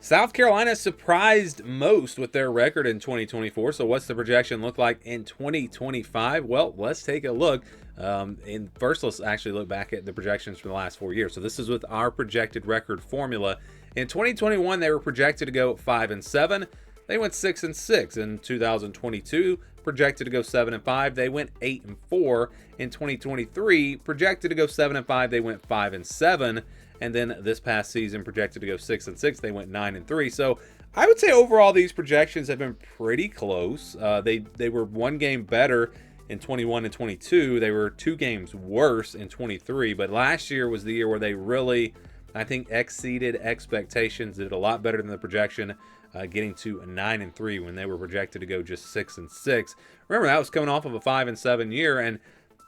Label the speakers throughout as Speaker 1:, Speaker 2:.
Speaker 1: South Carolina surprised most with their record in 2024. So what's the projection look like in 2025? Well, let's take a look. And first, let's actually look back at the projections for the last 4 years. So this is with our projected record formula. In 2021, they were projected to go 5-7. They went 6-6. In 2022, projected to go 7-5. They went 8-4. In 2023, projected to go 7-5. They went 5-7. And then this past season, projected to go 6-6. They went 9-3. So I would say overall these projections have been pretty close. They were one game better in 21 and 22. They were 2 games worse in 23. But last year was the year where they really, I think, exceeded expectations. Did a lot better than the projection, getting to 9-3 when they were projected to go just 6-6. Remember, that was coming off of a 5-7 year, and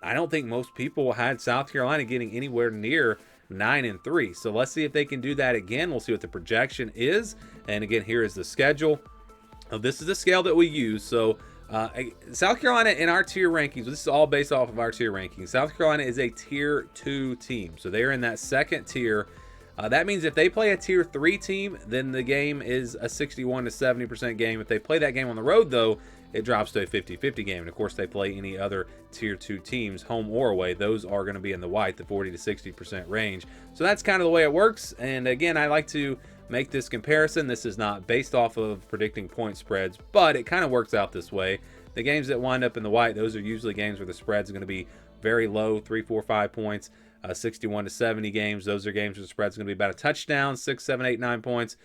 Speaker 1: I don't think most people had South Carolina getting anywhere near 9-3. So let's see if they can do that again. We'll see what the projection is. And again, here is the schedule. This is the scale that we use. So South Carolina in our tier rankings, this is all based off of our tier rankings. South Carolina is a tier 2 team. So they're in that second tier. That means if they play a tier 3 team, then the game is a 61 to 70% game. If they play that game on the road, though, it drops to a 50-50 game. And of course, they play any other tier 2 teams, home or away. Those are going to be in the white, the 40 to 60% range. So that's kind of the way it works. And again, I like to make this comparison. This is not based off of predicting point spreads, but it kind of works out this way. The games that wind up in the white, those are usually games where the spreads are going to be very low, 3, 4, 5 points. 61 to 70 games, those are games where the spread's going to be about a touchdown, 6, 7, 8, 9 points.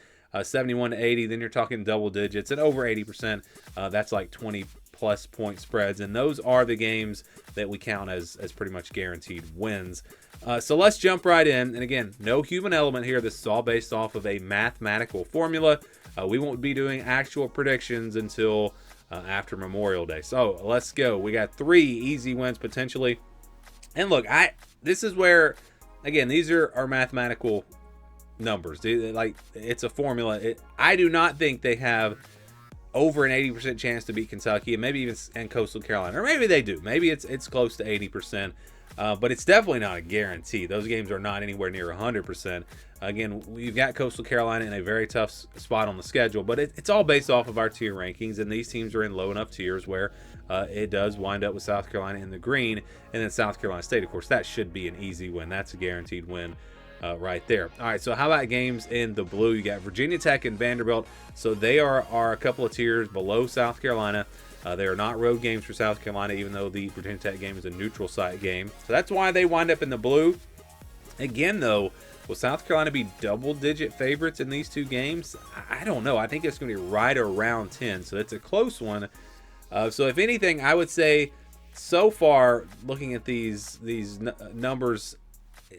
Speaker 1: 71 to 80, then you're talking double digits, and over 80%, that's like 20 plus point spreads, and those are the games that we count as pretty much guaranteed wins. So let's jump right in. And again, no human element here. This is all based off of a mathematical formula. We won't be doing actual predictions until after Memorial Day. So let's go. We got 3 easy wins potentially. And look, this is where, again, these are our mathematical numbers. Like, it's a formula. I do not think they have over an 80% chance to beat Kentucky, and maybe even and Coastal Carolina, or maybe they do. Maybe it's close to 80%, but it's definitely not a guarantee. Those games are not anywhere near 100%. Again, we've got Coastal Carolina in a very tough spot on the schedule, but it's all based off of our tier rankings, and these teams are in low enough tiers where it does wind up with South Carolina in the green, and then South Carolina State, of course, that should be an easy win. That's a guaranteed win. Right there. All right, so how about games in the blue? You got Virginia Tech and Vanderbilt. So they are a couple of tiers below South Carolina. They are not road games for South Carolina, even though the Virginia Tech game is a neutral site game. So that's why they wind up in the blue. Again, though, will South Carolina be double-digit favorites in these 2 games? I don't know. I think it's going to be right around 10, so it's a close one. So if anything, I would say so far, looking at these numbers,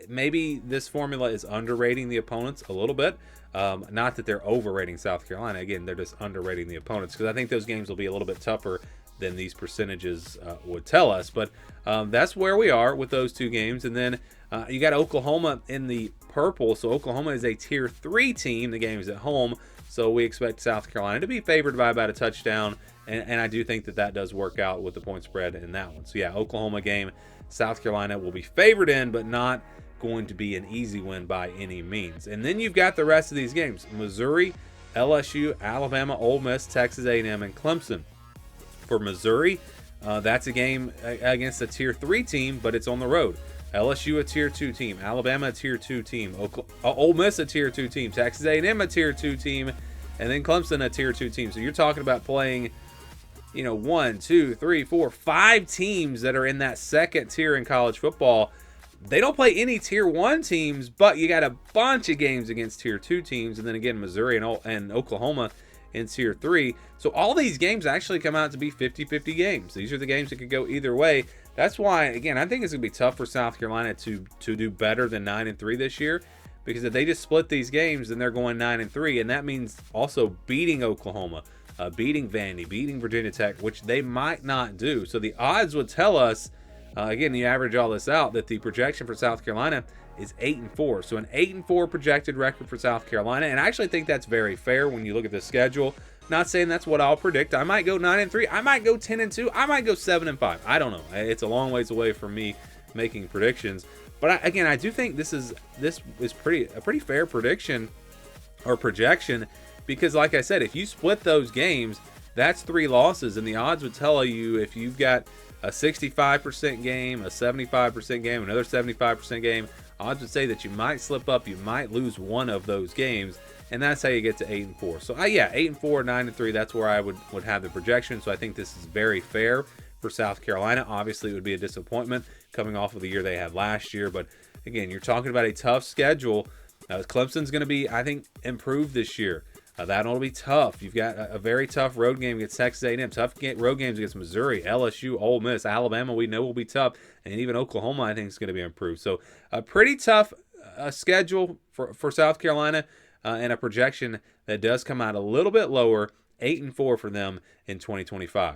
Speaker 1: maybe this formula is underrating the opponents a little bit. Not that they're overrating South Carolina. Again, they're just underrating the opponents, because I think those games will be a little bit tougher than these percentages would tell us. But that's where we are with those 2 games. And then you got Oklahoma in the purple. So Oklahoma is a tier 3 team. The game is at home. So we expect South Carolina to be favored by about a touchdown. And I do think that does work out with the point spread in that one. So yeah, Oklahoma game, South Carolina will be favored in, but not going to be an easy win by any means. And then you've got the rest of these games: Missouri, LSU, Alabama, Ole Miss, Texas A&M, and Clemson. For Missouri, that's a game against a tier 3 team, but it's on the road. LSU a tier 2 team, Alabama a tier 2 team, Ole Miss a tier 2 team, Texas A&M a tier 2 team, and then Clemson a tier 2 team. So you're talking about playing 1, 2, 3, 4, 5 teams that are in that second tier in college football. They don't play any tier 1 teams, but you got a bunch of games against tier 2 teams, and then again Missouri and Oklahoma in tier 3. So all these games actually come out to be 50-50 games. These are the games that could go either way. That's why, again, I think it's going to be tough for South Carolina to do better than 9-3 this year, because if they just split these games, then they're going 9-3, and that means also beating Oklahoma, beating Vandy, beating Virginia Tech, which they might not do. So the odds would tell us, again, you average all this out, that the projection for South Carolina is 8-4. So an 8-4 projected record for South Carolina, and I actually think that's very fair when you look at the schedule. Not saying that's what I'll predict. I might go 9-3. I might go 10-2. I might go 7-5. I don't know. It's a long ways away from me making predictions. But again, I do think this is a pretty fair prediction or projection, because like I said, if you split those games, that's 3 losses, and the odds would tell you if you've got a 65% game, a 75% game, another 75% game, odds would say that you might slip up, you might lose one of those games, and that's how you get to 8-4. So yeah, 8-4, 9-3, that's where I would have the projection. So I think this is very fair for South Carolina. Obviously, it would be a disappointment coming off of the year they had last year, but again, you're talking about a tough schedule. Clemson's going to be, I think, improved this year. That'll be tough. You've got a very tough road game against Texas A&M, tough road games against Missouri, LSU, Ole Miss, Alabama. We know will be tough, and even Oklahoma, I think, is going to be improved. So a pretty tough schedule for South Carolina, and a projection that does come out a little bit lower, 8-4 for them in 2025.